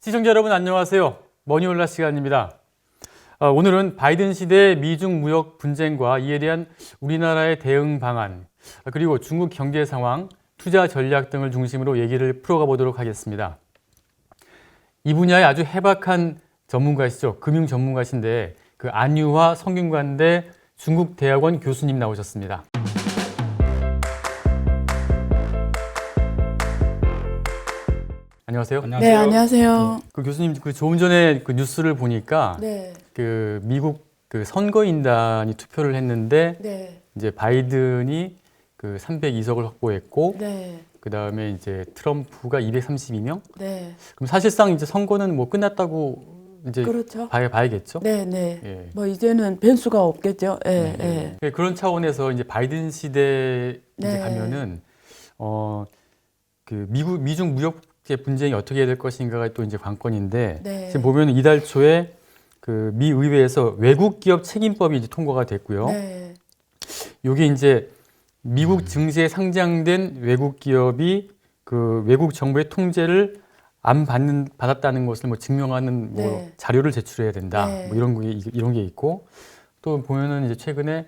시청자 여러분 안녕하세요. 머니올라 시간입니다. 오늘은 바이든 시대 미중 무역 분쟁과 이에 대한 우리나라의 대응 방안, 그리고 중국 경제 상황, 투자 전략 등을 중심으로 얘기를 풀어가 보도록 하겠습니다. 이 분야에 아주 해박한 전문가시죠. 금융 전문가신데 그 안유화 성균관대 중국대학원 교수님 나오셨습니다. 안녕하세요. 네, 안녕하세요. 그 교수님 조금 전에 그 뉴스를 보니까 네. 그 미국 그 선거인단이 투표를 했는데 네. 이제 바이든이 그 302석을 확보했고 네. 그 다음에 이제 트럼프가 232명. 네. 그럼 사실상 이제 선거는 뭐 끝났다고 이제 그렇죠. 봐야겠죠. 네, 네. 예. 뭐 이제는 변수가 없겠죠. 예, 예. 예. 그런 차원에서 이제 바이든 시대 이제 네. 가면은 그 미중 무역 분쟁이 어떻게 될 것인가가 또 이제 관건인데 네. 지금 보면 이달 초에 그 미 의회에서 외국 기업 책임법이 이제 통과가 됐고요. 네. 이게 이제 미국 증시에 상장된 외국 기업이 그 외국 정부의 통제를 안 받았다는 것을 뭐 증명하는 뭐 네. 자료를 제출해야 된다. 네. 뭐 이런 게 있고 또 보면은 이제 최근에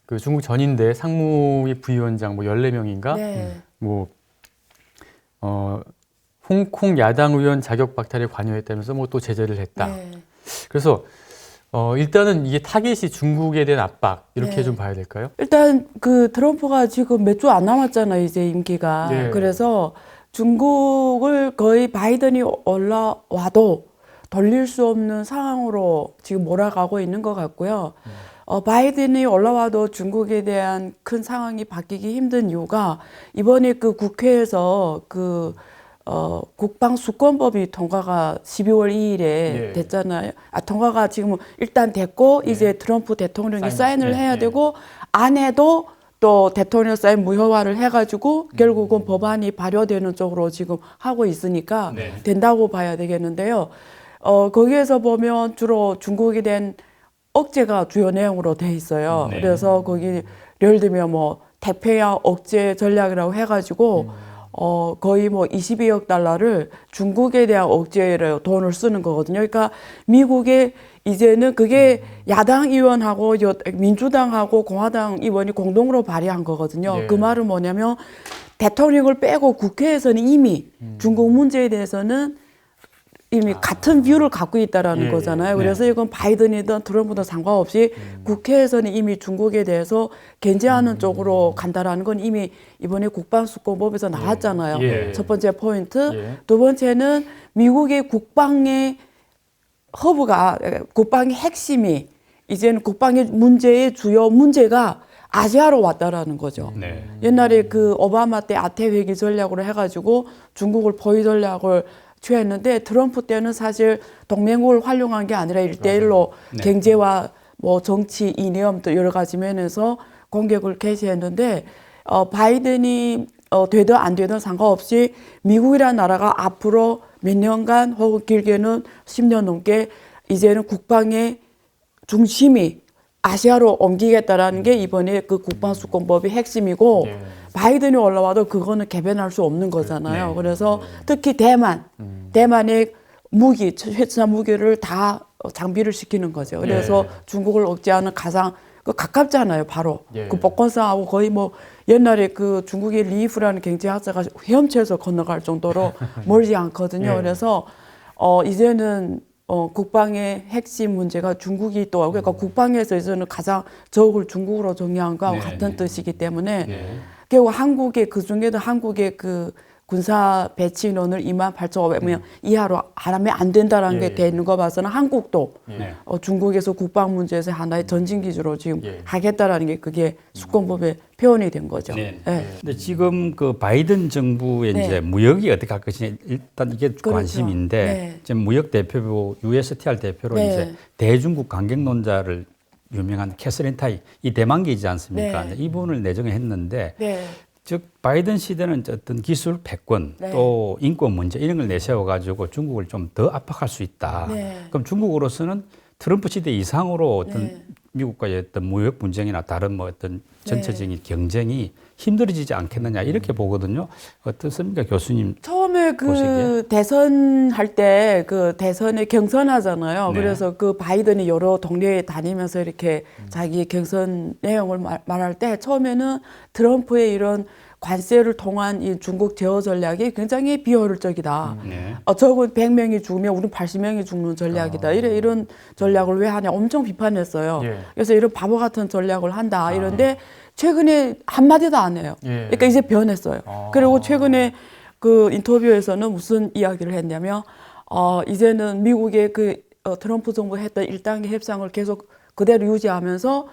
그 중국 전인대 상무위 부위원장 뭐 14명인가 네. 뭐 홍콩 야당 의원 자격 박탈에 관여했다면서 뭐 또 제재를 했다. 네. 그래서 일단은 이게 타겟이 중국에 대한 압박 이렇게 네. 좀 봐야 될까요? 일단 그 트럼프가 지금 몇 주 안 남았잖아요, 이제 임기가. 네. 그래서 중국을 거의 바이든이 올라와도 돌릴 수 없는 상황으로 지금 몰아가고 있는 것 같고요. 바이든이 올라와도 중국에 대한 큰 상황이 바뀌기 힘든 이유가 이번에 그 국회에서 국방수권법이 통과가 12월 2일에 예. 됐잖아요. 통과가 지금 일단 됐고 이제 트럼프 대통령이 사인을 네, 해야 네. 되고 안 해도 또 대통령 사인 무효화를 해가지고 결국은 법안이 발효되는 쪽으로 지금 하고 있으니까 네. 된다고 봐야 되겠는데요. 거기에서 보면 주로 중국에 대한 억제가 주요 내용으로 돼 있어요. 네. 그래서 거기 예를 들면 뭐 태평양 억제 전략이라고 해가지고 거의 뭐 22억 달러를 중국에 대한 억제로 돈을 쓰는 거거든요. 그러니까 미국의 이제는 그게 야당 의원하고 민주당하고 공화당 의원이 공동으로 발의한 거거든요. 예. 그 말은 뭐냐면 대통령을 빼고 국회에서는 이미 중국 문제에 대해서는 이미 같은 뷰를 갖고 있다라는 예, 거잖아요. 예. 그래서 이건 바이든이든 트럼프든 상관없이 국회에서는 이미 중국에 대해서 견제하는 쪽으로 간다라는 건 이미 이번에 국방수권법에서 나왔잖아요. 예. 첫 번째 포인트. 예. 두 번째는 미국의 국방의 허브가 국방의 핵심이 이제는 국방의 문제의 주요 문제가 아시아로 왔다라는 거죠. 네. 옛날에 그 오바마 때 아태 회기 전략으로 해가지고 중국을 포위 전략을 취했는데 트럼프 때는 사실 동맹국을 활용한 게 아니라 1대1로 네. 경제와 뭐 정치, 이념 또 여러 가지 면에서 공격을 개시했는데 바이든이 되든 안 되든 상관없이 미국이라는 나라가 앞으로 몇 년간 혹은 길게는 10년 넘게 이제는 국방의 중심이 아시아로 옮기겠다라는 게 이번에 그 국방수권법의 핵심이고 예. 바이든이 올라와도 그거는 개변할 수 없는 거잖아요. 네. 그래서 특히 대만의 무기, 최첨단 무기를 다 장비를 시키는 거죠. 그래서 중국을 억제하는 가장 가깝잖아요, 바로. 예. 그 복건성하고 거의 뭐 옛날에 그 중국의 리프라는 경제학자가 헤엄쳐서 건너갈 정도로 멀지 않거든요. 예. 그래서 이제는 국방의 핵심 문제가 중국이 또 그러니까 국방에서 이제는 가장 적을 중국으로 정의한 거하고 네. 같은 뜻이기 때문에 예. 결국 한국의 그중에도 한국의 그 군사 배치 인원을 28,500명 이하로 하면 안 된다라는 예. 게 돼 있는 거 봐서는 한국도 예. 중국에서 국방 문제에서 하나의 전진 기지로 지금 예. 하겠다라는 게 그게 수권법에 표현이 된 거죠. 네. 예. 근데 지금 그 바이든 정부의 네. 이제 무역이 어떻게 할 것이냐 일단 이게 그렇죠. 관심인데 네. 지금 무역 대표부 USTR 대표로 네. 이제 대중국 강경론자를 유명한 캐서린 타이 이 대만계이지 않습니까? 네. 이분을 내정을 했는데 네. 즉 바이든 시대는 어떤 기술 패권 네. 또 인권 문제 이런 걸 내세워 가지고 중국을 좀 더 압박할 수 있다. 네. 그럼 중국으로서는 트럼프 시대 이상으로 어떤 네. 미국과의 어떤 무역 분쟁이나 다른 뭐 어떤 전체적인 경쟁이 힘들어지지 않겠느냐 이렇게 보거든요. 어떻습니까, 교수님? 처음에 그 보시기에? 대선 할 때 그 대선에 경선하잖아요. 네. 그래서 그 바이든이 여러 동네에 다니면서 이렇게 자기 경선 내용을 말할 때 처음에는 트럼프의 이런 관세를 통한 이 중국 제어 전략이 굉장히 비효율적이다. 네. 적은 100명이 죽으면 우린 80명이 죽는 전략이다. 이런 전략을 왜 하냐 엄청 비판했어요. 예. 그래서 이런 바보 같은 전략을 한다. 이런데 최근에 한마디도 안 해요. 예. 그러니까 이제 변했어요. 그리고 최근에 그 인터뷰에서는 무슨 이야기를 했냐면 이제는 미국의 그 트럼프 정부 했던 1단계 협상을 계속 그대로 유지하면서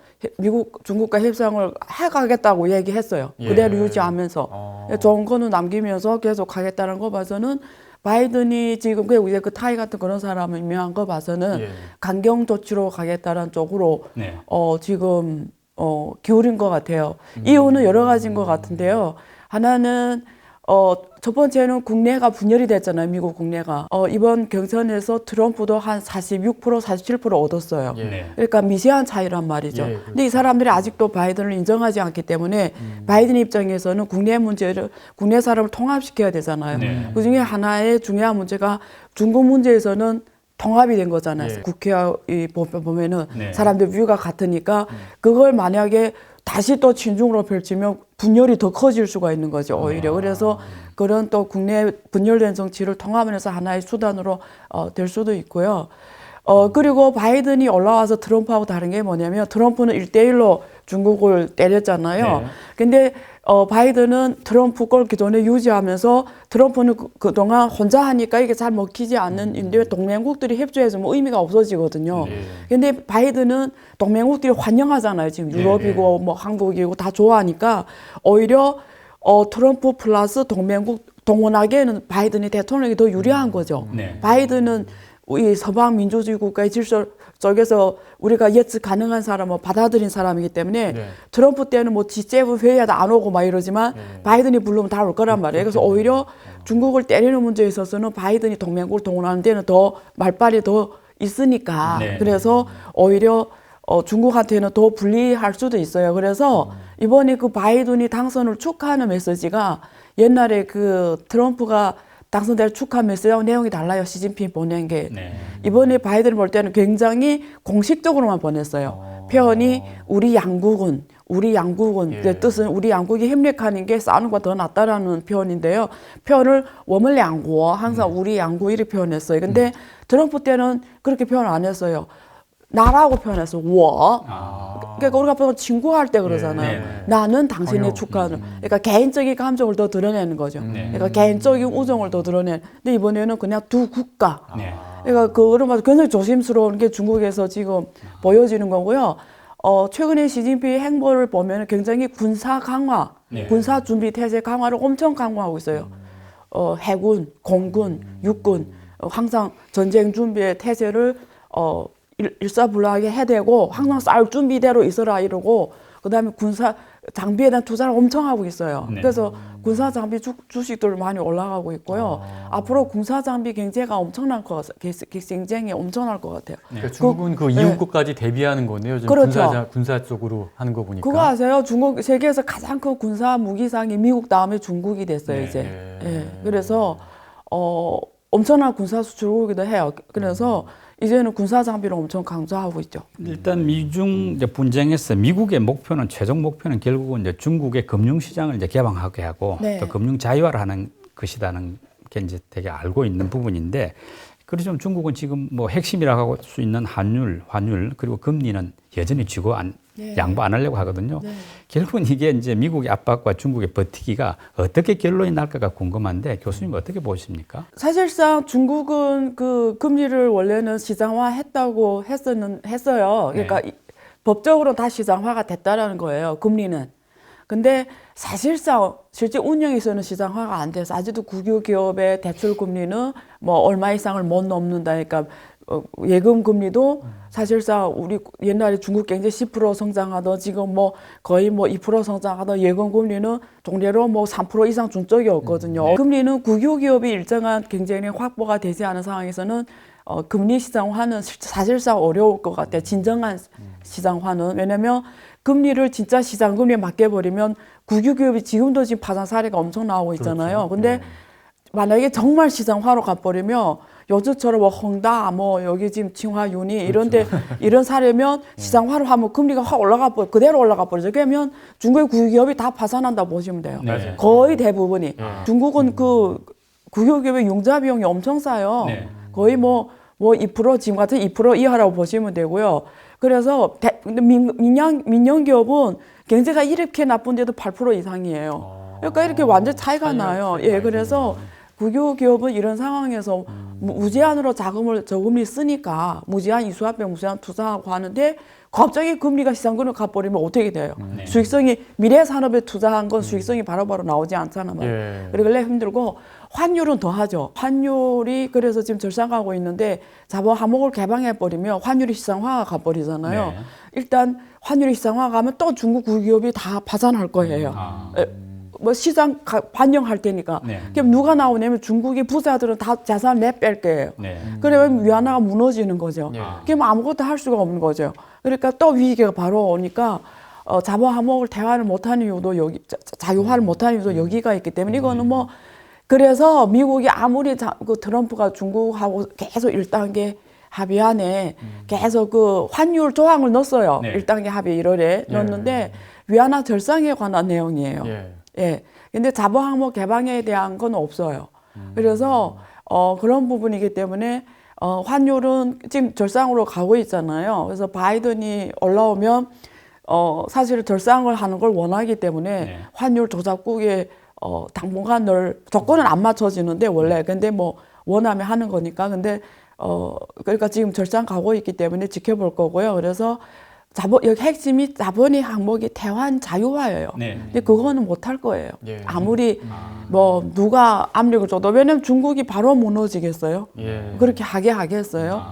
중국과 협상을 해가겠다고 얘기했어요. 예. 그대로 유지하면서 좋은 거는 남기면서 계속 가겠다는 거 봐서는 바이든이 지금 이제 그 타이 같은 그런 사람을 임명한 거 봐서는 예. 강경 조치로 가겠다는 쪽으로 네. 지금 기울인 것 같아요. 이유는 여러 가지인 것 같은데요. 하나는 첫 번째는 국내가 분열이 됐잖아요. 미국 국내가. 이번 경선에서 트럼프도 한 46%, 47% 얻었어요. 예. 그러니까 미세한 차이란 말이죠. 예, 그렇죠. 근데 이 사람들이 아직도 바이든을 인정하지 않기 때문에 바이든 입장에서는 국내 문제를, 국내 사람을 통합시켜야 되잖아요. 네. 그 중에 하나의 중요한 문제가 중국 문제에서는 통합이 된 거잖아요. 예. 국회에 보면은 네. 사람들 뷰가 같으니까 그걸 만약에 다시 또 친중으로 펼치면 분열이 더 커질 수가 있는 거죠, 오히려. 그래서 그런 또 국내 분열된 정치를 통합해서 하나의 수단으로 될 수도 있고요. 그리고 바이든이 올라와서 트럼프하고 다른 게 뭐냐면 트럼프는 1대1로 중국을 때렸잖아요. 네. 근데 바이든은 트럼프 걸 기존에 유지하면서 트럼프는 그동안 혼자 하니까 이게 잘 먹히지 않는 인데 동맹국들이 협조해서 뭐 의미가 없어지거든요. 예. 근데 바이든은 동맹국들이 환영하잖아요. 지금 유럽이고 뭐 한국이고 다 좋아하니까 오히려 트럼프 플러스 동맹국 동원하기에는 바이든이 대통령이 더 유리한 거죠. 네. 바이든은 이 서방 민주주의 국가의 질서 쪽에서 우리가 예측 가능한 사람을 받아들인 사람이기 때문에 네. 트럼프 때는 뭐 G7 회의하다 안 오고 막 이러지만 바이든이 부르면 다 올 거란 말이에요. 그래서 오히려 중국을 때리는 문제에 있어서는 바이든이 동맹국을 동원하는 데는 더 말빨이 더 있으니까 네. 그래서 오히려 중국한테는 더 불리할 수도 있어요. 그래서 이번에 그 바이든이 당선을 축하하는 메시지가 옛날에 그 트럼프가 당선될 축하 메시지하고 내용이 달라요. 시진핑 보낸 게. 네. 이번에 바이든을 볼 때는 굉장히 공식적으로만 보냈어요. 표현이 우리 양국은 예. 그 뜻은 우리 양국이 협력하는 게 싸우는 것보다 더 낫다라는 표현인데요. 표현을 워먼 양국 항상 우리 양국 이렇게 표현했어요. 근데 트럼프 때는 그렇게 표현 안 했어요. 나라고 표현했어. 워. 그러니까 우리가 보통 친구할 때 그러잖아요. 네. 나는 당신의 번역. 축하는. 그러니까 개인적인 감정을 더 드러내는 거죠. 네. 그러니까 개인적인 우정을 더 드러내는. 근데 이번에는 그냥 두 국가. 네. 그러니까 그런 말 굉장히 조심스러운 게 중국에서 지금 보여지는 거고요. 최근에 시진핑 행보를 보면 굉장히 군사 강화, 네. 군사 준비 태세 강화를 엄청 강화하고 있어요. 해군, 공군, 육군 항상 전쟁 준비의 태세를 일사불란하게 해대고 항상 싸울 준비대로 있어라 이러고 그다음에 군사 장비에 대한 투자를 엄청 하고 있어요. 네. 그래서 군사 장비 주식들 많이 올라가고 있고요. 앞으로 군사 장비 경제가 엄청날 것 같아요. 경쟁이 엄청날 것 같아요. 그러니까 중국은 그 이웃국까지 대비하는 거네요. 지금 그렇죠. 군사 쪽으로 하는 거 보니까. 그거 아세요? 중국 세계에서 가장 큰 군사 무기상이 미국 다음에 중국이 됐어요. 네. 이제. 예. 그래서 엄청난 군사 수출국이기도 해요. 그래서 이제는 군사 장비를 엄청 강조하고 있죠. 일단 미중 이제 분쟁에서 미국의 목표는 최종 목표는 결국은 이제 중국의 금융 시장을 이제 개방하게 하고 네. 또 금융 자유화를 하는 것이라는 게 이제 되게 알고 있는 부분인데 그래서 좀 중국은 지금 뭐 핵심이라고 할 수 있는 환율 그리고 금리는 여전히 쥐고 양보 안 하려고 하거든요. 네. 결국은 이게 이제 미국의 압박과 중국의 버티기가 어떻게 결론이 날까가 궁금한데 교수님 어떻게 보십니까? 사실상 중국은 그 금리를 원래는 시장화했다고 했어요. 그러니까 법적으로 다 시장화가 됐다라는 거예요. 금리는. 근데 사실상 실제 운영에서는 시장화가 안 돼서 아직도 국유 기업의 대출 금리는 뭐 얼마 이상을 못 넘는다니까 예금 금리도 사실상 우리 옛날에 중국 경제 10% 성장하던 지금 뭐 거의 뭐 2% 성장하던 예금 금리는 동례로 뭐 3% 이상 준 적이 없거든요. 금리는 국유 기업이 일정한 경쟁력 확보가 되지 않은 상황에서는 금리 시장화는 사실상 어려울 것 같아요. 진정한 시장화는. 왜냐면 금리를 진짜 시장 금리에 맡겨버리면 국유기업이 지금도 지금 파산 사례가 엄청 나오고 있잖아요. 그렇죠. 근데 만약에 정말 시장화로 가버리면 요즘처럼 뭐 헝다, 뭐 여기 지금 칭화윤이 이런데 이런 사례면 시장화로 하면 금리가 확 그대로 올라가 버리죠. 그러면 중국의 국유기업이 다 파산한다 보시면 돼요. 네. 거의 대부분이. 중국은 그 국유기업의 융자 비용이 엄청 싸요. 네. 거의 뭐 2% 지금 같은 2% 이하라고 보시면 되고요. 그래서 근데 민영 기업은 경제가 이렇게 나쁜데도 8% 이상이에요. 그러니까 이렇게 완전 차이가 나요. 예, 그래서 국유 기업은 이런 상황에서 무제한으로 자금을 저금리 쓰니까 무제한 이수합병 무제한 투자하고 하는데 갑자기 금리가 시장금리로 가버리면 어떻게 돼요? 수익성이 미래 산업에 투자한 건 수익성이 바로바로 나오지 않잖아요. 예. 그러길래 힘들고 환율은 더 하죠. 환율이 그래서 지금 절상하고 있는데 자본 항목을 개방해 버리면 환율이 시장화가 가버리잖아요. 네. 일단 환율이 시장화 가면 또 중국 국유기업이 다 파산할 거예요. 뭐 시장 반영할 테니까. 네. 그럼 누가 나오냐면 중국의 부자들은 다 자산을 내뺄 거예요. 네. 그러면 위안화가 무너지는 거죠. 예. 그럼 아무것도 할 수가 없는 거죠. 그러니까 또 위기가 바로 오니까 자본 항목을 대화를 못하는 이유도 여기 자유화를 못하는 이유도 여기가 있기 때문에 이거는 뭐 그래서 미국이 아무리 그 트럼프가 중국하고 계속 1단계 합의안에 계속 그 환율 조항을 넣었어요. 네. 1단계 합의 1월에 넣었는데 위안화 절상에 관한 내용이에요. 예. 예. 근데 자본 항목 개방에 대한 건 없어요. 그래서 그런 부분이기 때문에 환율은 지금 절상으로 가고 있잖아요. 그래서 바이든이 올라오면 사실 절상을 하는 걸 원하기 때문에 네. 환율 조작국에 당분간 늘 조건은 안 맞춰지는데 원래 근데 뭐 원하면 하는 거니까 근데 그러니까 지금 절상 가고 있기 때문에 지켜볼 거고요. 그래서 여기 핵심이 자본의 항목이 대환 자유화예요. 네. 근데 그거는 못 할 거예요. 예. 아무리 뭐 누가 압력을 줘도 왜냐면 중국이 바로 무너지겠어요. 예. 그렇게 하게 하겠어요.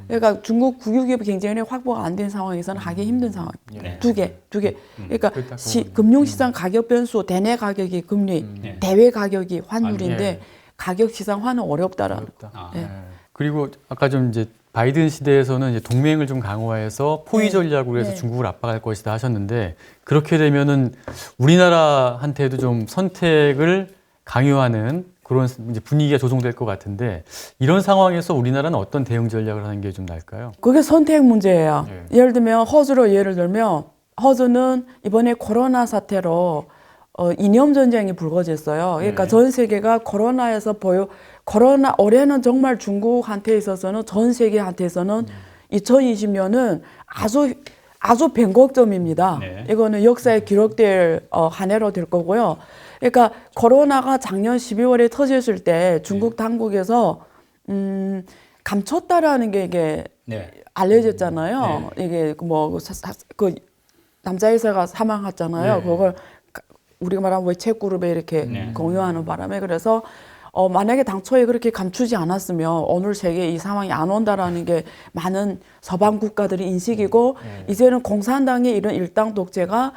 그러니까 중국 국유기업 경쟁력이 확보가 안 된 상황에서는 하기 힘든 상황. 네. 두 개. 그러니까 그렇다, 금융시장 가격 변수, 대내 가격이 금리, 네. 대외 가격이 환율인데 예. 가격 시장화는 어렵다라는. 어렵다. 예. 예. 그리고 아까 좀 이제 바이든 시대에서는 이제 동맹을 좀 강화해서 포위 전략으로 해서 네. 중국을 압박할 것이다 하셨는데 그렇게 되면은 우리나라한테도 좀 선택을 강요하는 그런 이제 분위기가 조성될 것 같은데 이런 상황에서 우리나라는 어떤 대응 전략을 하는 게 좀 나을까요? 그게 선택 문제예요. 예. 예를 들면 허즈로 예를 들면 허즈는 이번에 코로나 사태로 이념 전쟁이 불거졌어요. 그러니까 네. 전 세계가 코로나에서 코로나 올해는 정말 중국한테 있어서는 전 세계한테서는 2020년은 아주 변곡점입니다. 네. 이거는 역사에 기록될 한 해로 될 거고요. 그러니까 코로나가 작년 12월에 터졌을 때 중국 당국에서 감췄다라는 게 이게 네. 알려졌잖아요. 이게 그 남자의사가 사망했잖아요. 네. 그걸 우리가 말하면 외책 그룹에 이렇게 네. 공유하는 바람에 그래서 만약에 당초에 그렇게 감추지 않았으면 오늘 세계에 이 상황이 안 온다라는 게 많은 서방 국가들의 인식이고 이제는 공산당의 이런 일당 독재가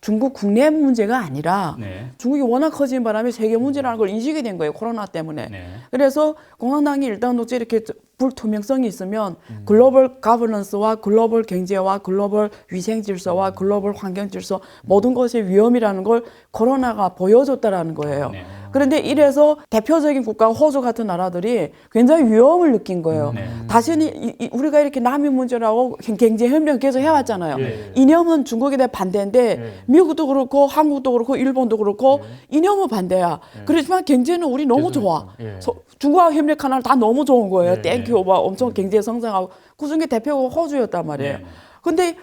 중국 국내 문제가 아니라 네. 중국이 워낙 커진 바람에 세계 문제라는 걸 인식이 된 거예요. 코로나 때문에. 네. 그래서 공산당이 일당 독재 이렇게 불투명성이 있으면 글로벌 가버넌스와 글로벌 경제와 글로벌 위생 질서와 글로벌 환경 질서 모든 것의 위험이라는 걸 코로나가 보여줬다라는 거예요. 네. 그런데 이래서 대표적인 국가 호주 같은 나라들이 굉장히 위험을 느낀 거예요. 네. 다시는 우리가 이렇게 남의 문제라고 경제 협력 계속 해왔잖아요. 예. 이념은 중국에 대해 반대인데 미국도 그렇고 한국도 그렇고 일본도 그렇고 이념은 반대야. 그렇지만 경제는 우리 너무 좋아. 예. 중국하고 협력하는 다 너무 좋은 거예요. 예. 땡큐 막 엄청 경제 성장하고 그중에 대표가 호주였단 말이에요. 네. 근데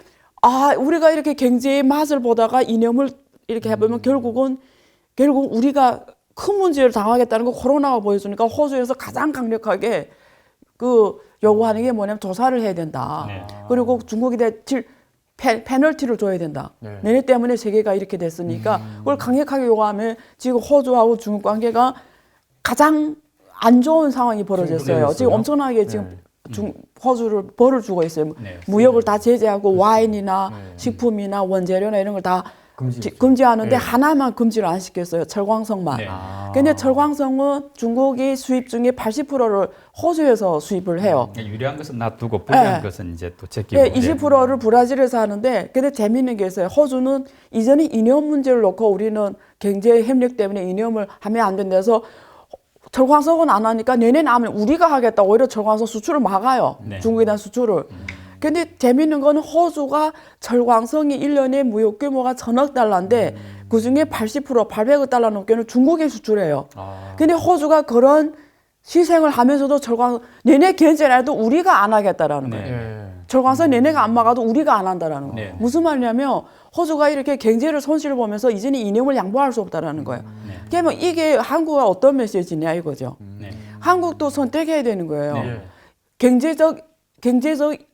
우리가 이렇게 경제의 맛을 보다가 이념을 이렇게 해보면 결국 우리가 큰 문제를 당하겠다는 거 코로나가 보여주니까 호주에서 가장 강력하게 그 요구하는 게 뭐냐면 조사를 해야 된다. 네. 그리고 중국에 대해 페널티를 줘야 된다. 네. 너네 때문에 세계가 이렇게 됐으니까 그걸 강력하게 요구하면 지금 호주하고 중국 관계가 가장 안 좋은 상황이 벌어졌어요. 지금 엄청나게 지금 호주를 벌을 주고 있어요. 네. 무역을 다 제재하고 와인이나 식품이나 원재료나 이런 걸 다 금지하는데 네. 하나만 금지를 안 시켰어요. 철광석만. 네. 근데 철광석은 중국이 수입 중에 80%를 호주에서 수입을 해요. 유리한 것은 놔두고 불리한 네. 것은 이제 또 제끼고. 예, 20%를 브라질에서 하는데 근데 재미있는 게 있어요. 호주는 이전에 이념 문제를 놓고 우리는 경제 협력 때문에 이념을 하면 안 된다서 철광석은 안 하니까 내년에 하면 우리가 하겠다. 오히려 철광석 수출을 막아요. 네. 중국에 대한 수출을. 근데 재미있는 거는 호주가 철광석이 1년에 무역 규모가 1,000억 달러인데 그중에 80% 800억 달러 넘게는 중국에 수출해요. 근데 호주가 그런 희생을 하면서도 철광석 내내 견제라도 우리가 안 하겠다라는 네. 거예요. 예. 철광석 내내가 안 막아도 우리가 안 한다라는 거예요. 네. 무슨 말이냐면 호주가 이렇게 경제를 손실을 보면서 이제는 이념을 양보할 수 없다라는 거예요. 그러면 이게 한국과 어떤 메시지냐 이거죠. 네. 한국도 선택해야 되는 거예요. 네. 경제적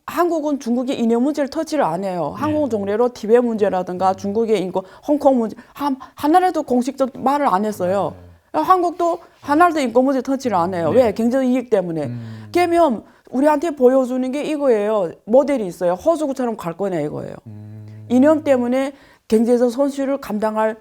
한국은 중국의 이념 문제를 터치를 안 해요. 한국은 종래로 티베트 문제라든가 중국의 인권, 홍콩 문제 하나라도 공식적 말을 안 했어요. 한국도 하나라도 인권 문제 터치를 안 해요. 왜? 경제적 이익 때문에. 그러면 우리한테 보여주는 게 이거예요. 모델이 있어요. 호주처럼 갈 거냐 이거예요. 이념 때문에 경제적 손실을 감당할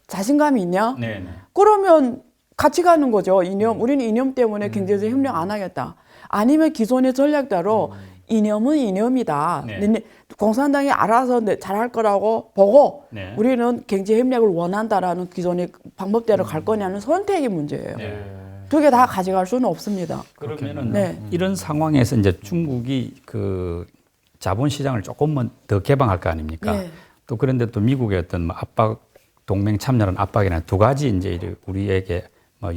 자신감이 있냐? 네. 그러면 같이 가는 거죠. 이념. 우리는 이념 때문에 경제적 협력 안 하겠다. 아니면 기존의 전략대로 이념은 이념이다. 네. 공산당이 알아서 잘할 거라고 보고 네. 우리는 경제 협력을 원한다라는 기존의 방법대로 갈 거냐는 선택의 문제예요. 네. 두 개 다 가져갈 수는 없습니다. 그러면은 네. 이런 상황에서 이제 중국이 그 자본시장을 조금만 더 개방할 거 아닙니까? 네. 또 그런데 또 미국의 어떤 뭐 압박 동맹 참여라는 압박이나 두 가지 이제 우리에게 뭐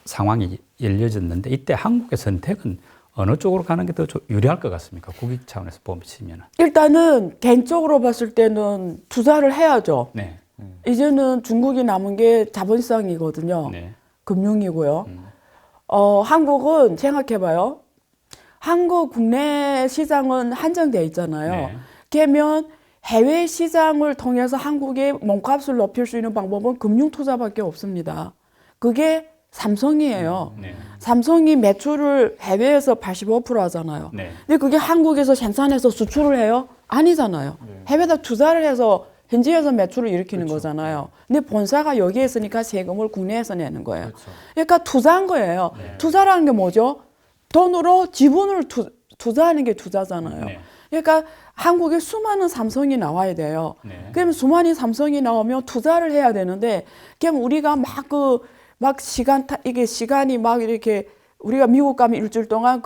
상황이 열려졌는데 이때 한국의 선택은 어느 쪽으로 가는 게 더 유리할 것 같습니까? 국익 차원에서 보시면은. 일단은 개인적으로 봤을 때는 투자를 해야죠. 네. 이제는 중국이 남은 게 자본시장이거든요. 네. 금융이고요. 한국은 생각해봐요. 한국 국내 시장은 한정되어 있잖아요. 네. 그러면 해외 시장을 통해서 한국의 몸값을 높일 수 있는 방법은 금융투자밖에 없습니다. 그게 삼성이에요. 네. 삼성이 매출을 해외에서 85% 하잖아요. 네. 근데 그게 한국에서 생산해서 수출을 해요? 아니잖아요. 해외에다 투자를 해서 현지에서 매출을 일으키는 거잖아요. 근데 본사가 여기에 있으니까 세금을 국내에서 내는 거예요. 그러니까 투자한 거예요. 투자라는 게 뭐죠? 돈으로 지분을 투자하는 게 투자잖아요. 네. 그러니까 한국에 수많은 삼성이 나와야 돼요. 네. 그러면 수많은 삼성이 나오면 투자를 해야 되는데, 그럼 우리가 이게 시간이 막 이렇게 우리가 미국 가면 일주일 동안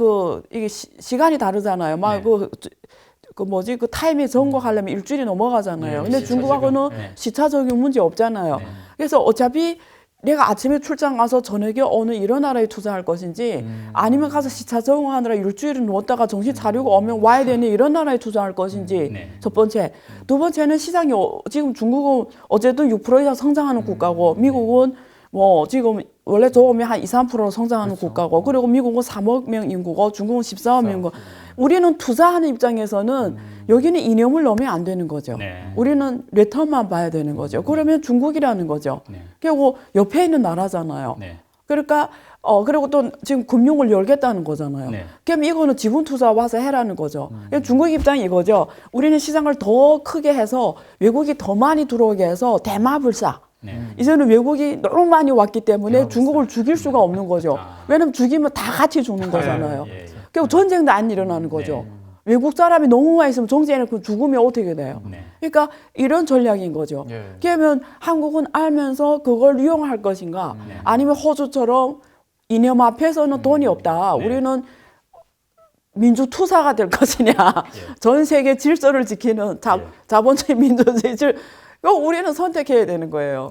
이게 시간이 다르잖아요. 막 그 타임에 점검하려면 일주일이 넘어가잖아요. 네, 근데 시차 중국하고는 적용. 네. 시차 적용 문제 없잖아요. 네. 그래서 어차피 내가 아침에 출장 가서 저녁에 어느 이런 나라에 투자할 것인지 아니면 가서 시차 적응하느라 일주일을 누웠다가 정신 차리고 오면 와야 되는 이런 나라에 투자할 것인지 네. 첫 번째. 두 번째는 시장이 지금 중국은 어쨌든 6% 이상 성장하는 국가고 미국은 뭐 지금 원래 좋으면 한 2, 3% 성장하는 국가고 그리고 미국은 3억 명 인구고 중국은 14억 명 인구. 우리는 투자하는 입장에서는 여기는 이념을 넣으면 안 되는 거죠. 네. 우리는 리턴만 봐야 되는 거죠. 그러면 중국이라는 거죠. 네. 그리고 옆에 있는 나라잖아요. 네. 그러니까 그리고 또 지금 금융을 열겠다는 거잖아요. 네. 그럼 이거는 지분 투자 와서 해라는 거죠. 그러니까 중국 입장이 이거죠. 우리는 시장을 더 크게 해서 외국이 더 많이 들어오게 해서 대마불사. 네. 이제는 외국이 너무 많이 왔기 때문에 중국을 죽일 수가 없는 거죠. 왜냐면 죽이면 다 같이 죽는 거잖아요. 예, 예. 그리고 전쟁도 안 일어나는 거죠. 외국 사람이 너무 많이 있으면 정치해놓고 죽으면 어떻게 돼요? 네. 그러니까 이런 전략인 거죠. 예. 그러면 한국은 알면서 그걸 이용할 것인가? 아니면 호주처럼 이념 앞에서는 돈이 없다. 네. 우리는 민주투사가 될 것이냐. 전 세계 질서를 지키는 자본주의 민주주의 우리는 선택해야 되는 거예요.